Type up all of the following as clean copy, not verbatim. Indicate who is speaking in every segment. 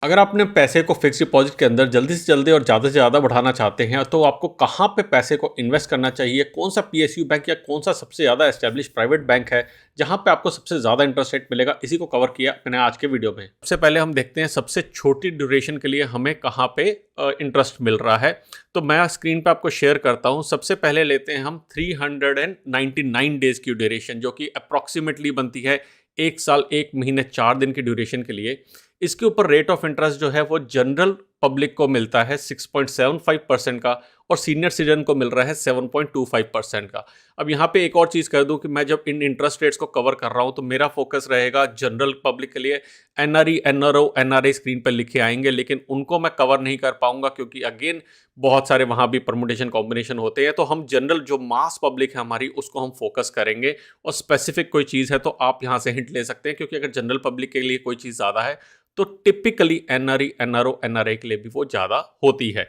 Speaker 1: अगर आप अपने पैसे को फिक्स डिपॉजिट के अंदर जल्दी से जल्दी और ज़्यादा से ज़्यादा बढ़ाना चाहते हैं तो आपको कहाँ पे पैसे को इन्वेस्ट करना चाहिए, कौन सा पीएसयू बैंक या कौन सा सबसे ज़्यादा एस्टेब्लिश प्राइवेट बैंक है जहाँ पे आपको सबसे ज़्यादा इंटरेस्ट रेट मिलेगा, इसी को कवर किया मैंने आज के वीडियो में। सबसे पहले हम देखते हैं सबसे छोटी ड्यूरेशन के लिए हमें कहाँ पे इंटरेस्ट मिल रहा है। तो मैं स्क्रीन पे आपको शेयर करता हूँ। सबसे पहले लेते हैं हम 399 डेज की ड्यूरेशन, जो कि अप्रॉक्सीमेटली बनती है 1 साल 1 महीने 4 दिन की ड्यूरेशन के लिए। इसके ऊपर रेट ऑफ इंटरेस्ट जो है वो जनरल पब्लिक को मिलता है 6.75% का और सीनियर सिटीजन को मिल रहा है 7.25% का। अब यहाँ पे एक और चीज़ कह दूँ कि मैं जब इन इंटरेस्ट रेट्स को कवर कर रहा हूँ तो मेरा फोकस रहेगा जनरल पब्लिक के लिए। एनआरई, एनआरओ, एनआरआई स्क्रीन पर लिखे आएंगे, लेकिन उनको मैं कवर नहीं कर पाऊंगा क्योंकि अगेन बहुत सारे वहाँ भी परमुटेशन कॉम्बिनेशन होते हैं। तो हम जनरल जो मास पब्लिक है हमारी, उसको हम फोकस करेंगे। और स्पेसिफिक कोई चीज़ है तो आप यहाँ से हिंट ले सकते हैं, क्योंकि अगर जनरल पब्लिक के लिए कोई चीज़ ज़्यादा है तो टिपिकली एनआरई, एनआरओ, एनआरआई के लिए भी वो ज़्यादा होती है।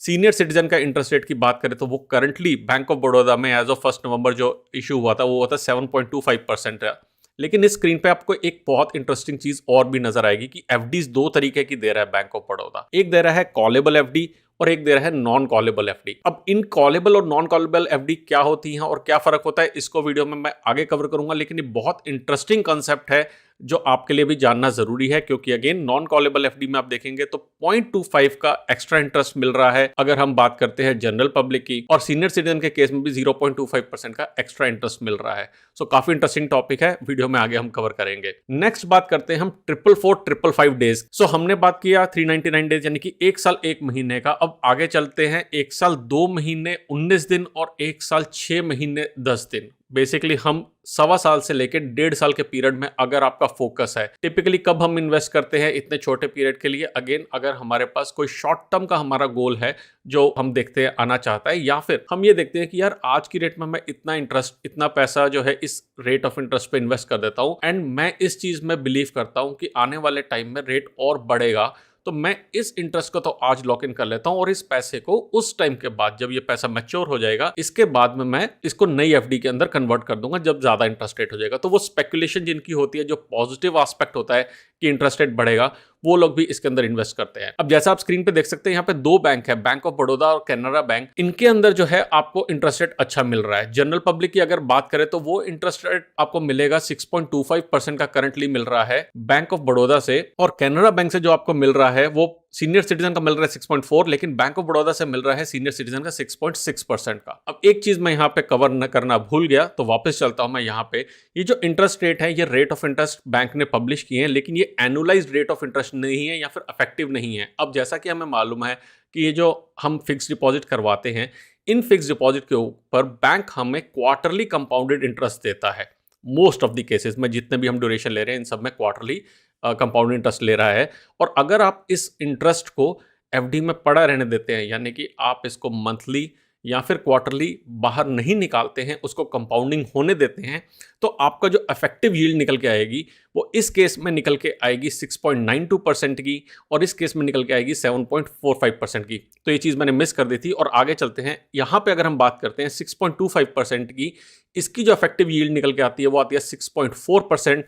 Speaker 1: सीनियर सिटीजन का इंटरेस्ट रेट की बात करें तो वो करंटली बैंक ऑफ बड़ौदा में एज ऑफ 1 नवंबर जो इशू हुआ था वो हुआ था 7.25% है। लेकिन इस स्क्रीन पे आपको एक बहुत इंटरेस्टिंग चीज और भी नजर आएगी कि एफडीज दो तरीके की दे रहा है बैंक ऑफ बड़ौदा। एक दे रहा है कॉलेबल एफडी और एक दे रहा है नॉन कॉलेबल एफडी। अब इन कॉलेबल और नॉन कॉलेबल एफडी क्या होती हैं और क्या फर्क होता है, इसको वीडियो में मैं आगे कवर करूंगा। लेकिन ये बहुत इंटरेस्टिंग कंसेप्ट है जो आपके लिए भी जानना जरूरी है, क्योंकि अगेन नॉन कॉलेबल एफडी में आप देखेंगे तो 0.25 का एक्स्ट्रा इंटरेस्ट मिल रहा है अगर हम बात करते हैं जनरल पब्लिक की, और सीनियर सिटीजन के केस में भी 0.25% का एक्स्ट्रा इंटरेस्ट मिल रहा है। सो काफी इंटरेस्टिंग टॉपिक है, वीडियो में आगे हम कवर करेंगे। नेक्स्ट बात करते हैं हम 44455 डेज। सो हमने बात किया 399 डेज यानी कि 1 साल 1 महीने का। अब आगे चलते हैं 1 साल 2 महीने 19 दिन और 1 साल 6 महीने 10 दिन। बेसिकली हम 1.25 साल से लेकर 1.5 साल के पीरियड में अगर आपका फोकस है, टिपिकली कब हम इन्वेस्ट करते हैं इतने छोटे पीरियड के लिए, अगेन अगर हमारे पास कोई शॉर्ट टर्म का हमारा गोल है जो हम देखते हैं आना चाहता है, या फिर हम ये देखते हैं कि यार आज की रेट में मैं इतना पैसा जो है इस रेट ऑफ इंटरेस्ट पे इन्वेस्ट कर देता हूं एंड मैं इस चीज में बिलीव करता हूं कि आने वाले टाइम में रेट और बढ़ेगा, तो मैं इस इंटरेस्ट को तो आज लॉक इन कर लेता हूं और इस पैसे को उस टाइम के बाद जब ये पैसा मैच्योर हो जाएगा, इसके बाद में मैं इसको नई एफडी के अंदर कन्वर्ट कर दूंगा जब ज्यादा इंटरेस्ट रेट हो जाएगा। तो वो स्पेकुलेशन जिनकी होती है, जो पॉजिटिव एस्पेक्ट होता है कि इंटरेस्ट रेट बढ़ेगा, वो लोग भी इसके अंदर इन्वेस्ट करते हैं। अब जैसा आप स्क्रीन पे देख सकते हैं यहाँ पे 2 बैंक है, बैंक ऑफ बड़ौदा और कैनरा बैंक। इनके अंदर जो है आपको इंटरेस्ट रेट अच्छा मिल रहा है। जनरल पब्लिक की अगर बात करें तो वो इंटरेस्ट रेट आपको मिलेगा 6.25% का करंटली मिल रहा है बैंक ऑफ बड़ौदा से, और कैनरा बैंक से जो आपको मिल रहा है वो सीनियर सिटीजन का मिल रहा है 6.4, लेकिन बैंक ऑफ बड़ौदा से मिल रहा है सीनियर सिटीजन का 6.6% का। अब एक चीज मैं यहाँ पे कवर न करना भूल गया, तो वापस चलता हूं मैं यहाँ पे। ये जो इंटरेस्ट रेट है, ये रेट ऑफ इंटरेस्ट बैंक ने पब्लिश किए हैं, लेकिन ये एनुअलाइज्ड रेट ऑफ इंटरेस्ट नहीं है या फिर इफेक्टिव नहीं है। अब जैसा कि हमें मालूम है कि ये जो हम फिक्स डिपॉजिट करवाते हैं, इन फिक्स डिपॉजिट के ऊपर बैंक हमें क्वार्टरली कंपाउंडेड इंटरेस्ट देता है। मोस्ट ऑफ द केसेस में जितने भी हम ड्यूरेशन ले रहे हैं इन सब में क्वार्टरली कंपाउंड इंटरेस्ट ले रहा है। और अगर आप इस इंटरेस्ट को एफडी में पड़ा रहने देते हैं, यानी कि आप इसको मंथली या फिर क्वार्टरली बाहर नहीं निकालते हैं, उसको कंपाउंडिंग होने देते हैं, तो आपका जो इफेक्टिव यील्ड निकल के आएगी वो इस केस में निकल के आएगी 6.92% की, और इस केस में निकल के आएगी 7.45% की। तो ये चीज़ मैंने मिस कर दी थी। और आगे चलते हैं, यहाँ पे अगर हम बात करते हैं 6.25% की, इसकी जो इफेक्टिव यील्ड निकल के आती है वो आती है 6.4%।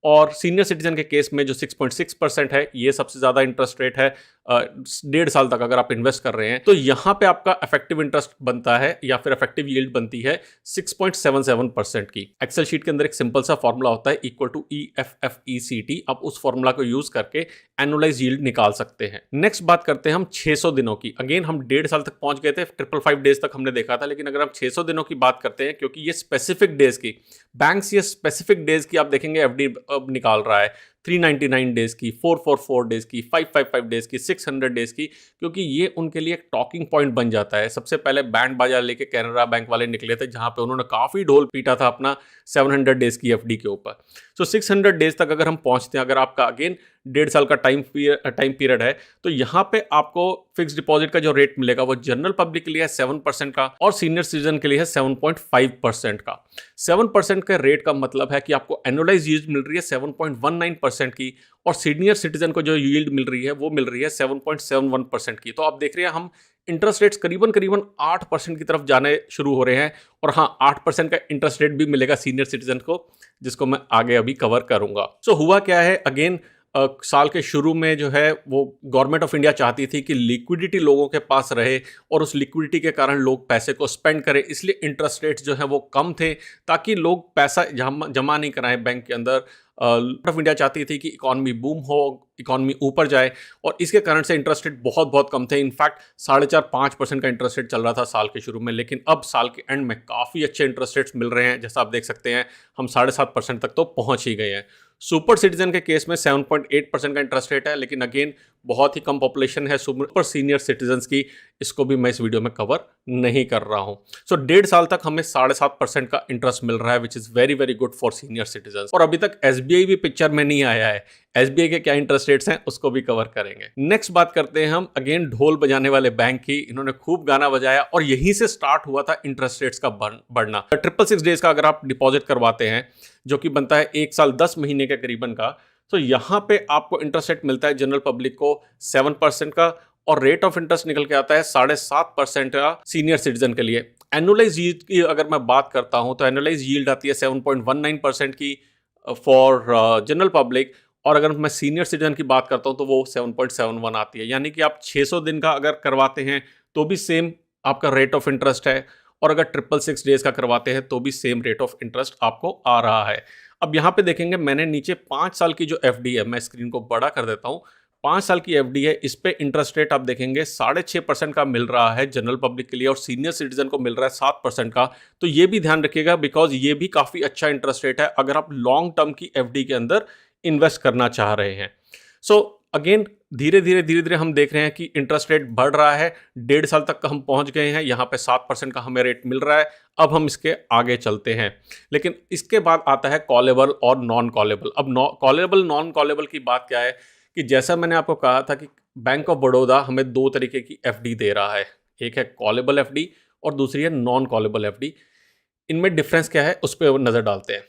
Speaker 1: और सीनियर सिटीजन के केस में जो 6.6% है, ये सबसे ज़्यादा इंटरेस्ट रेट है 1.5 साल तक अगर आप इन्वेस्ट कर रहे हैं। तो यहाँ पे आपका इफेक्टिव इंटरेस्ट बनता है या फिर इफेक्टिव यील्ड बनती है 6.77% की। एक्सेल शीट के अंदर एक सिंपल सा फॉर्मूला होता है EFFECT। आप उस फॉर्मूला को यूज करके एनुअलाइज यील्ड निकाल सकते हैं। नेक्स्ट बात करते हैं हम 600 दिनों की। अगेन हम 1.5 साल तक पहुंच गए थे, 555 डेज तक हमने देखा था, लेकिन अगर हम 600 दिनों की बात करते हैं, क्योंकि ये स्पेसिफिक डेज की, बैंक्स ये स्पेसिफिक डेज की आप देखेंगे एफडी अब निकाल रहा है, 399 डेज की, 444 डेज की, 555 डेज की, 600 डेज की, क्योंकि ये उनके लिए एक टॉकिंग पॉइंट बन जाता है। सबसे पहले बैंड बाजा लेके कैनरा बैंक वाले निकले थे, जहां पे उन्होंने काफी ढोल पीटा था अपना 700 डेज की एफडी के ऊपर। सो 600 डेज तक अगर हम पहुंचते हैं, अगर आपका अगेन 1.5 साल का टाइम पीरियड है, तो यहाँ पे आपको फिक्स डिपॉजिट का जो रेट मिलेगा वो जनरल पब्लिक के लिए है 7% का और सीनियर सिटीजन के लिए है 7.5% का। 7% के रेट का मतलब है कि आपको एनुअलाइज यील्ड मिल रही है 7.19% की, और सीनियर सिटीजन को जो यील्ड मिल रही है वो मिल रही है 7.71% की। तो आप देख रहे हैं हम इंटरेस्ट रेट्स करीबन 8% की तरफ जाने शुरू हो रहे हैं। और हाँ, 8% का इंटरेस्ट रेट भी मिलेगा सीनियर सिटीजन को, जिसको मैं आगे अभी कवर करूंगा। सो हुआ क्या है, अगेन साल के शुरू में जो है वो गवर्नमेंट ऑफ इंडिया चाहती थी कि लिक्विडिटी लोगों के पास रहे और उस लिक्विडिटी के कारण लोग पैसे को स्पेंड करें, इसलिए इंटरेस्ट रेट्स जो है वो कम थे ताकि लोग पैसा जमा नहीं कराएं बैंक के अंदर। गवर्नमेंट ऑफ इंडिया चाहती थी कि इकॉनमी बूम हो, इकॉनमी ऊपर जाए, और इसके कारण से इंटरेस्ट रेट बहुत बहुत कम थे। इनफैक्ट 4.5-5% का इंटरेस्ट रेट चल रहा था साल के शुरू में, लेकिन अब साल के एंड में काफ़ी अच्छे इंटरेस्ट रेट्स मिल रहे हैं। जैसा आप देख सकते हैं हम 7.5% तक तो पहुंच ही गए हैं। सुपर सिटीजन के केस में 7.8% का इंटरेस्ट रेट है, लेकिन अगेन बहुत ही कम पॉपुलेशन है सुपर सीनियर सिटीजन्स की, इसको भी मैं इस वीडियो में कवर नहीं कर रहा हूं। सो 1.5 साल तक हमें 7.5% का इंटरेस्ट मिल रहा है, which is very very good for senior citizens. और अभी तक एसबीआई भी पिक्चर में नहीं आया है, एसबीआई के क्या इंटरेस्ट रेट्स हैं उसको भी कवर करेंगे। नेक्स्ट बात करते हैं हम अगेन ढोल बजाने वाले बैंक की। इन्होंने खूब गाना बजाया और यहीं से स्टार्ट हुआ था इंटरेस्ट रेट्स का बढ़ना। 666 डेज का अगर आप डिपॉजिट करवाते हैं, जो कि बनता है 1 साल 10 महीने के करीबन का, तो यहाँ पे आपको इंटरेस्ट रेट मिलता है जनरल पब्लिक को 7% का, और रेट ऑफ इंटरेस्ट निकल के आता है 7.5% का सीनियर सिटीजन के लिए। एनुअलाइज यील्ड की अगर मैं बात करता हूँ तो एनुअलाइज यील्ड आती है 7.19% की फॉर जनरल पब्लिक, और अगर मैं सीनियर सिटीजन की बात करता हूँ तो वो 7.71 आती है। यानी कि आप 600 दिन का अगर करवाते हैं तो भी सेम आपका रेट ऑफ इंटरेस्ट है, और अगर 666 डेज का करवाते हैं तो भी सेम रेट ऑफ इंटरेस्ट आपको आ रहा है। अब यहाँ पे देखेंगे मैंने नीचे 5 साल की जो एफडी है, मैं स्क्रीन को बड़ा कर देता हूँ, 5 साल की एफडी है, इस पे इंटरेस्ट रेट आप देखेंगे 6.5% का मिल रहा है जनरल पब्लिक के लिए, और सीनियर सिटीजन को मिल रहा है 7% का। तो ये भी ध्यान रखिएगा, बिकॉज ये भी काफ़ी अच्छा इंटरेस्ट रेट है अगर आप लॉन्ग टर्म की एफडी के अंदर इन्वेस्ट करना चाह रहे हैं। सो अगेन धीरे धीरे हम देख रहे हैं कि इंटरेस्ट रेट बढ़ रहा है, 1.5 साल तक का हम पहुंच गए हैं, यहाँ पे 7% का हमें रेट मिल रहा है। अब हम इसके आगे चलते हैं, लेकिन इसके बाद आता है कॉलेबल और नॉन कॉलेबल। अब कॉलेबल नॉन कॉलेबल की बात क्या है कि जैसा मैंने आपको कहा था कि बैंक ऑफ बड़ौदा हमें 2 तरीके की एफडी दे रहा है, एक है कॉलेबल एफडी और दूसरी है नॉन कॉलेबल एफडी। इनमें डिफरेंस क्या है उस पर नज़र डालते हैं।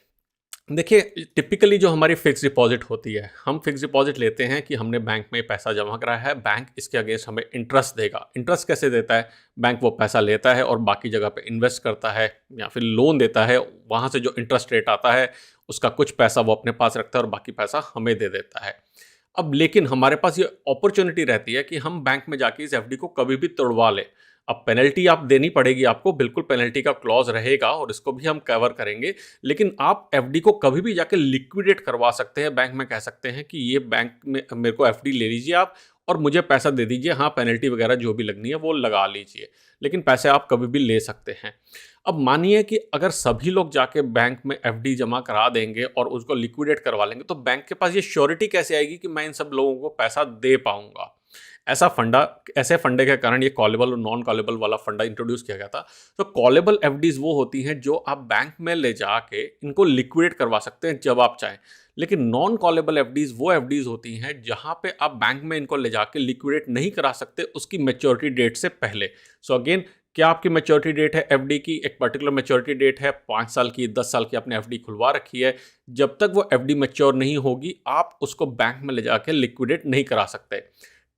Speaker 1: देखिए, टिपिकली जो हमारी फिक्स डिपॉजिट होती है, हम फिक्स डिपॉजिट लेते हैं कि हमने बैंक में पैसा जमा कराया है, बैंक इसके अगेंस्ट हमें इंटरेस्ट देगा। इंटरेस्ट कैसे देता है? बैंक वो पैसा लेता है और बाकी जगह पे इन्वेस्ट करता है या फिर लोन देता है, वहाँ से जो इंटरेस्ट रेट आता है उसका कुछ पैसा वो अपने पास रखता है और बाकी पैसा हमें दे देता है। अब लेकिन हमारे पास ये अपॉर्चुनिटी रहती है कि हम बैंक में जाके इस एफडी को कभी भी तोड़वा लें। अब पेनल्टी आप देनी पड़ेगी, आपको बिल्कुल पेनल्टी का क्लॉज रहेगा और इसको भी हम कवर करेंगे, लेकिन आप एफडी को कभी भी जाके लिक्विडेट करवा सकते हैं। बैंक में कह सकते हैं कि ये बैंक में मेरे को एफडी ले लीजिए आप और मुझे पैसा दे दीजिए, हाँ पेनल्टी वगैरह जो भी लगनी है वो लगा लीजिए, लेकिन पैसे आप कभी भी ले सकते हैं। अब मानिए कि अगर सभी लोग जाके बैंक में एफडी जमा करा देंगे और उसको लिक्विडेट करवा लेंगे, तो बैंक के पास ये श्योरिटी कैसे आएगी कि मैं इन सब लोगों को पैसा दे पाऊंगा? ऐसे फंडे के कारण ये कॉलेबल और नॉन कॉलेबल वाला फंडा इंट्रोड्यूस किया गया था। तो कॉलेबल एफडीज वो होती हैं जो आप बैंक में ले जाके इनको लिक्विडेट करवा सकते हैं जब आप चाहें, लेकिन नॉन कॉलेबल एफडीज वो एफडीज होती हैं जहां पे आप बैंक में इनको ले जाके लिक्विडेट नहीं करा सकते उसकी मैच्योरिटी डेट से पहले। सो अगेन, क्या आपकी मैच्योरिटी डेट है एफडी की? एक पर्टिकुलर मैच्योरिटी डेट है, 5 साल की, 10 साल की आपने एफडी खुलवा रखी है। जब तक वो एफडी मैच्योर नहीं होगी आप उसको बैंक में ले जाके लिक्विडेट नहीं करा सकते।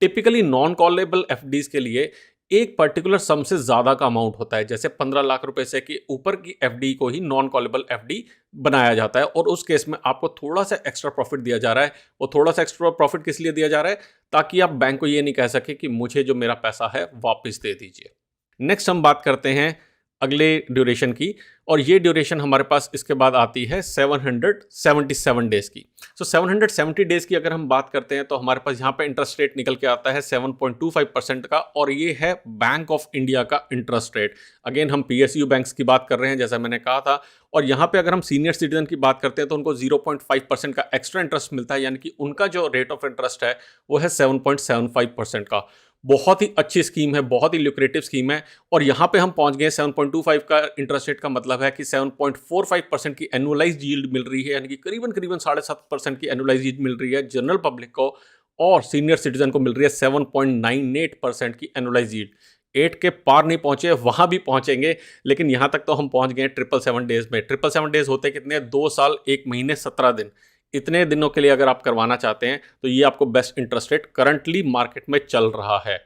Speaker 1: टिपिकली नॉन कॉलेबल एफडीज के लिए एक पर्टिकुलर सम से ज़्यादा का अमाउंट होता है, जैसे 15 लाख रुपए से कि ऊपर की एफडी को ही नॉन कॉलेबल एफडी बनाया जाता है, और उस केस में आपको थोड़ा सा एक्स्ट्रा प्रॉफिट दिया जा रहा है। वो थोड़ा सा एक्स्ट्रा प्रॉफिट किस लिए दिया जा रहा है? ताकि आप बैंक को ये नहीं कह सके कि मुझे जो मेरा पैसा है वापस दे दीजिए। नेक्स्ट हम बात करते हैं अगले ड्यूरेशन की, और ये ड्यूरेशन हमारे पास इसके बाद आती है 777 डेज की। सो 770 डेज की अगर हम बात करते हैं तो हमारे पास यहाँ पे इंटरेस्ट रेट निकल के आता है 7.25% का, और ये है बैंक ऑफ इंडिया का इंटरेस्ट रेट। अगेन हम पीएसयू बैंक्स की बात कर रहे हैं जैसा मैंने कहा था, और यहाँ पे अगर हम सीनियर सिटीजन की बात करते हैं तो उनको 0.5% का एक्स्ट्रा इंटरेस्ट मिलता है, यानी कि उनका जो रेट ऑफ इंटरेस्ट है वो है 7.75% का। बहुत ही अच्छी स्कीम है, बहुत ही ल्यूक्रेटिव स्कीम है, और यहाँ पे हम पहुँच गए 7.25 का इंटरेस्ट रेट का मतलब है कि 7.45% की एनुअलाइज्ड यील्ड मिल रही है, यानी कि करीबन 7.5% की एनुअलाइज्ड यील्ड मिल रही है जनरल पब्लिक को, और सीनियर सिटीजन को मिल रही है 7.98% की एनुअलाइज्ड यील्ड। 8 के पार नहीं पहुंचे, वहां भी पहुंचेंगे, लेकिन यहां तक तो हम पहुंच गए 777 डेज में। 777 डेज होते कितने? 2 साल 1 महीने 17 दिन। इतने दिनों के लिए अगर आप करवाना चाहते हैं तो ये आपको best interest rate currently market में चल रहा है।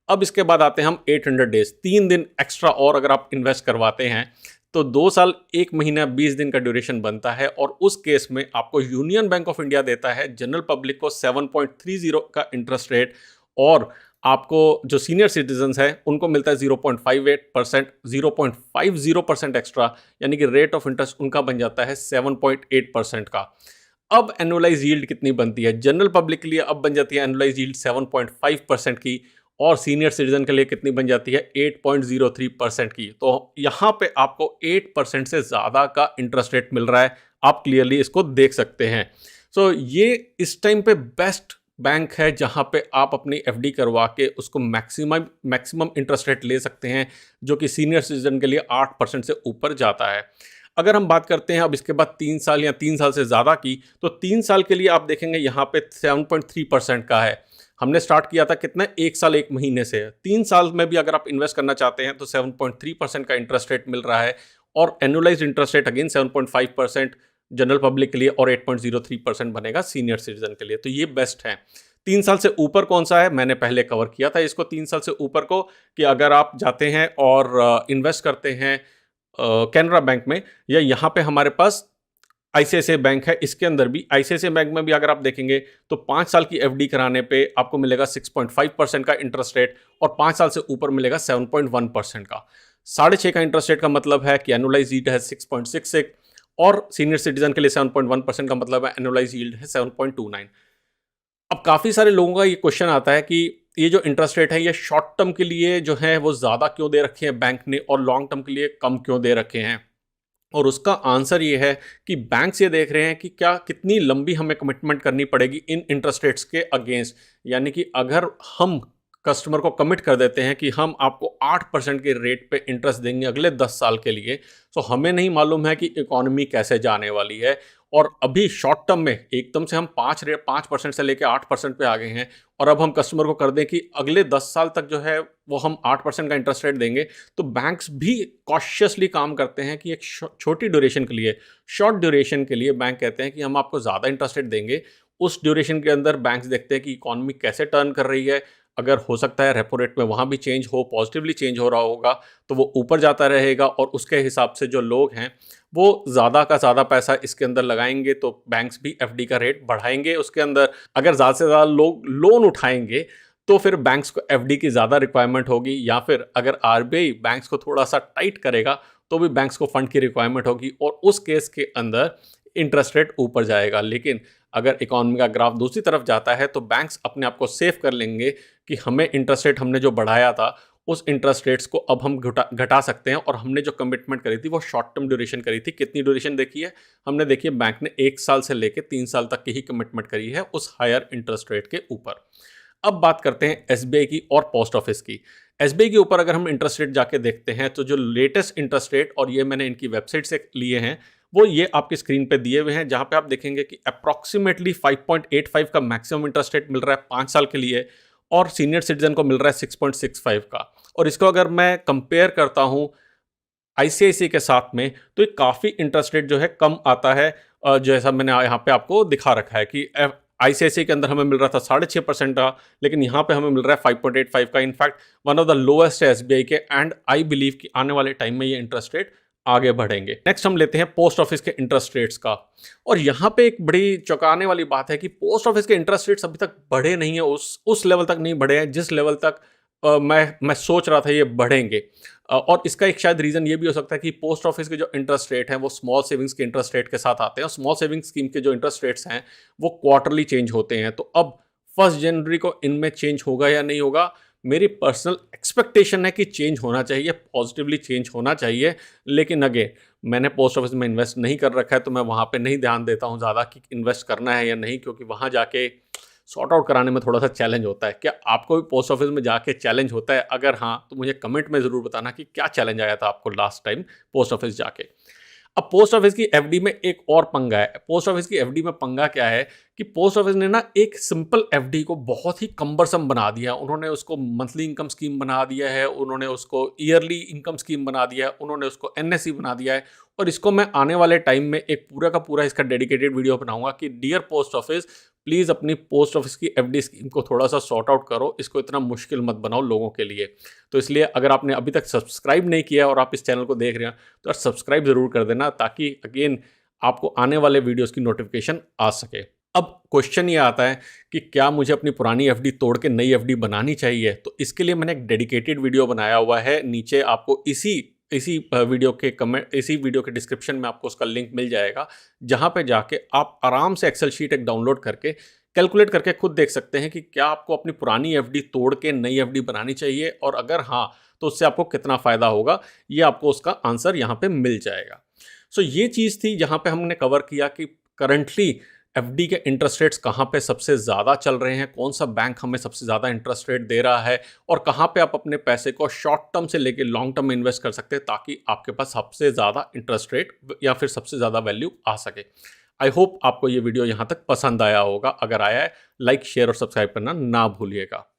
Speaker 1: अब इसके बाद आते हैं हम 800 डेज, 3 दिन एक्स्ट्रा और अगर आप इन्वेस्ट करवाते हैं तो 2 साल 1 महीना 20 दिन का ड्यूरेशन बनता है और उस केस में आपको यूनियन बैंक ऑफ इंडिया देता है जनरल पब्लिक को 7.30 का इंटरेस्ट रेट और आपको जो सीनियर सिटीजन्स हैं उनको मिलता है 0.58%, 0.50% एक्स्ट्रा, यानी कि रेट ऑफ इंटरेस्ट उनका बन जाता है 7.8% का। अब एनुअलाइज यील्ड कितनी बनती है जनरल पब्लिक के लिए? अब बन जाती है एनुअलाइज यील्ड 7.5% की और सीनियर सिटीजन के लिए कितनी बन जाती है 8.03% की। तो यहाँ पे आपको 8% से ज़्यादा का इंटरेस्ट रेट मिल रहा है, आप क्लियरली इसको देख सकते हैं। सो ये इस टाइम पे बेस्ट बैंक है जहाँ पे आप अपनी एफडी करवा के उसको मैक्सिमम इंटरेस्ट रेट ले सकते हैं, जो कि सीनियर सिटीजन के लिए 8% से ऊपर जाता है। अगर हम बात करते हैं अब इसके बाद 3 साल या 3 साल से ज़्यादा की, तो 3 साल के लिए आप देखेंगे यहाँ पे 7.3% का है। हमने स्टार्ट किया था कितना, 1 साल 1 महीने से। 3 साल में भी अगर आप इन्वेस्ट करना चाहते हैं तो 7.3% का इंटरेस्ट रेट मिल रहा है और annualised interest rate again 7.5% general public के लिए और 8.03% बनेगा सीनियर सिटीजन के लिए। तो ये बेस्ट है। 3 साल से ऊपर कौन सा है, मैंने पहले कवर किया था इसको 3 साल से ऊपर को, कि अगर आप जाते हैं और इन्वेस्ट करते हैं कैनरा बैंक में या यहाँ पे हमारे पास आईसीआईसीआई बैंक है, इसके अंदर भी आईसीआईसीआई बैंक में भी अगर आप देखेंगे तो 5 साल की एफडी कराने पे आपको मिलेगा 6.5% का इंटरेस्ट रेट और 5 साल से ऊपर मिलेगा 7.1% का। 6.5 का इंटरेस्ट रेट का मतलब है कि एनुअलाइज यील्ड है 6.66 और सीनियर सिटीजन के लिए 7.1% का मतलब है एनुअलाइज यील्ड है 7.29। अब काफ़ी सारे लोगों का ये क्वेश्चन आता है कि ये जो इंटरेस्ट रेट है ये शॉर्ट टर्म के लिए जो है वो ज़्यादा क्यों दे रखे हैं बैंक ने और लॉन्ग टर्म के लिए कम क्यों दे रखे हैं। और उसका आंसर ये है कि बैंक्स ये देख रहे हैं कि क्या कितनी लंबी हमें कमिटमेंट करनी पड़ेगी इन इंटरेस्ट रेट्स के अगेंस्ट। यानी कि अगर हम कस्टमर को कमिट कर देते हैं कि हम आपको 8% के रेट पे इंटरेस्ट देंगे अगले 10 साल के लिए, तो हमें नहीं मालूम है कि इकोनॉमी कैसे जाने वाली है। और अभी शॉर्ट टर्म में एकदम से हम 5% से लेकर 8% पे आ गए हैं और अब हम कस्टमर को कर दें कि अगले 10 साल तक जो है वो हम 8% का इंटरेस्ट रेट देंगे, तो बैंक्स भी कॉशियसली काम करते हैं कि एक छोटी ड्यूरेशन के लिए, शॉर्ट ड्यूरेशन के लिए बैंक कहते हैं कि हम आपको ज़्यादा इंटरेस्ट रेट देंगे। उस ड्यूरेशन के अंदर बैंक्स देखते हैं कि इकोनॉमी कैसे टर्न कर रही है, अगर हो सकता है रेपो रेट में वहाँ भी चेंज हो, पॉजिटिवली चेंज हो रहा होगा तो वो ऊपर जाता रहेगा और उसके हिसाब से जो लोग हैं वो ज़्यादा का ज़्यादा पैसा इसके अंदर लगाएंगे, तो बैंक्स भी एफडी का रेट बढ़ाएंगे उसके अंदर। अगर ज़्यादा से ज़्यादा लोग लोन उठाएंगे तो फिर बैंक्स को एफडी की ज़्यादा रिक्वायरमेंट होगी, या फिर अगर आरबीआई बैंक्स को थोड़ा सा टाइट करेगा तो भी बैंक्स को फंड की रिक्वायरमेंट होगी और उस केस के अंदर इंटरेस्ट रेट ऊपर जाएगा। लेकिन अगर इकोनॉमी का ग्राफ दूसरी तरफ जाता है तो बैंक्स अपने आप को सेफ कर लेंगे कि हमें इंटरेस्ट रेट हमने जो बढ़ाया था उस इंटरेस्ट रेट्स को अब हम घटा सकते हैं और हमने जो कमिटमेंट करी थी वो शॉर्ट टर्म ड्यूरेशन करी थी। कितनी ड्यूरेशन देखी है हमने? देखिए बैंक ने 1 साल से लेकर 3 साल तक की ही कमिटमेंट करी है उस हायर इंटरेस्ट रेट के ऊपर। अब बात करते हैं एसबीआई की और पोस्ट ऑफिस की। एसबीआई के ऊपर अगर हम इंटरेस्ट रेट जाके देखते हैं तो जो लेटेस्ट इंटरेस्ट रेट, और ये मैंने इनकी वेबसाइट से लिए हैं, वो ये आपकी स्क्रीन पे दिए हुए हैं, जहां पे आप देखेंगे कि अप्रॉक्सीमेटली 5.85 का मैक्सिमम इंटरेस्ट रेट मिल रहा है 5 साल के लिए और सीनियर सिटीजन को मिल रहा है 6.65 का। और इसको अगर मैं कंपेयर करता हूं आईसीआईसीआई के साथ में तो ये काफ़ी इंटरेस्ट रेट जो है कम आता है। जैसा मैंने यहाँ पे आपको दिखा रखा है कि आईसीआईसीआई के अंदर हमें मिल रहा था 6.5% का, लेकिन यहाँ पे हमें मिल रहा है 5.85 का। In fact one of the lowest है एसबीआई के, एंड आई बिलीव कि आने वाले टाइम में ये इंटरेस्ट रेट आगे बढ़ेंगे। नेक्स्ट हम लेते हैं पोस्ट ऑफिस के इंटरेस्ट रेट्स का, और यहाँ पे एक बड़ी चौंकाने वाली बात है कि पोस्ट ऑफिस के इंटरेस्ट रेट्स अभी तक बढ़े नहीं है, उस लेवल तक नहीं बढ़े हैं जिस लेवल तक मैं सोच रहा था ये बढ़ेंगे। और इसका एक शायद रीज़न ये भी हो सकता है कि पोस्ट ऑफिस के जो इंटरेस्ट रेट हैं वो स्मॉल सेविंग्स के इंटरेस्ट रेट के साथ आते हैं, और स्मॉल सेविंग्स स्कीम के जो इंटरेस्ट रेट्स हैं वो क्वार्टरली चेंज होते हैं। तो अब 1 जनवरी को इनमें चेंज होगा या नहीं होगा, मेरी पर्सनल एक्सपेक्टेशन है कि चेंज होना चाहिए, पॉजिटिवली चेंज होना चाहिए। लेकिन अगेन मैंने पोस्ट ऑफिस में इन्वेस्ट नहीं कर रखा है तो मैं वहाँ पे नहीं ध्यान देता हूँ ज़्यादा कि इन्वेस्ट करना है या नहीं, क्योंकि वहाँ जाके सॉर्ट आउट कराने में थोड़ा सा चैलेंज होता है। क्या आपको भी पोस्ट ऑफिस में जाके चैलेंज होता है? अगर हाँ तो मुझे कमेंट में ज़रूर बताना कि क्या चैलेंज आया था आपको लास्ट टाइम पोस्ट ऑफिस जाके। अब पोस्ट ऑफिस की एफडी में एक और पंगा है। पोस्ट ऑफिस की एफडी में पंगा क्या है कि पोस्ट ऑफिस ने ना एक सिंपल एफडी को बहुत ही कम्बरसम बना दिया। उन्होंने उसको मंथली इनकम स्कीम बना दिया है, उन्होंने उसको ईयरली इनकम स्कीम बना दिया है, उन्होंने उसको एनएससी बना दिया है। और इसको मैं आने वाले टाइम में एक पूरा का पूरा इसका डेडिकेटेड वीडियो बनाऊंगा कि डियर पोस्ट ऑफिस, प्लीज़ अपनी पोस्ट ऑफिस की एफडी स्कीम को थोड़ा सा सॉर्ट आउट करो, इसको इतना मुश्किल मत बनाओ लोगों के लिए। तो इसलिए अगर आपने अभी तक सब्सक्राइब नहीं किया और आप इस चैनल को देख रहे हैं तो यार सब्सक्राइब ज़रूर कर देना, ताकि अगेन आपको आने वाले वीडियोज़ की नोटिफिकेशन आ सके। अब क्वेश्चन ये आता है कि क्या मुझे अपनी पुरानी एफडी तोड़ के नई एफडी बनानी चाहिए? तो इसके लिए मैंने एक डेडिकेटेड वीडियो बनाया हुआ है। नीचे आपको इसी इसी वीडियो के कमेंट इसी वीडियो के डिस्क्रिप्शन में आपको उसका लिंक मिल जाएगा, जहां पे जाके आप आराम से एक्सेल शीट एक डाउनलोड करके कैलकुलेट करके खुद देख सकते हैं कि क्या आपको अपनी पुरानी एफडी तोड़ के नई एफडी बनानी चाहिए, और अगर हाँ तो उससे आपको कितना फ़ायदा होगा, ये आपको उसका आंसर यहाँ पे मिल जाएगा। सो ये चीज़ थी जहाँ पे हमने कवर किया कि करंटली एफडी के इंटरेस्ट रेट्स कहाँ पे सबसे ज़्यादा चल रहे हैं, कौन सा बैंक हमें सबसे ज़्यादा इंटरेस्ट रेट दे रहा है, और कहाँ पे आप अपने पैसे को शॉर्ट टर्म से लेके लॉन्ग टर्म में इन्वेस्ट कर सकते हैं ताकि आपके पास सबसे ज़्यादा इंटरेस्ट रेट या फिर सबसे ज़्यादा वैल्यू आ सके। आई होप आपको ये वीडियो यहाँ तक पसंद आया होगा। अगर आया है, लाइक शेयर और सब्सक्राइब करना ना भूलिएगा।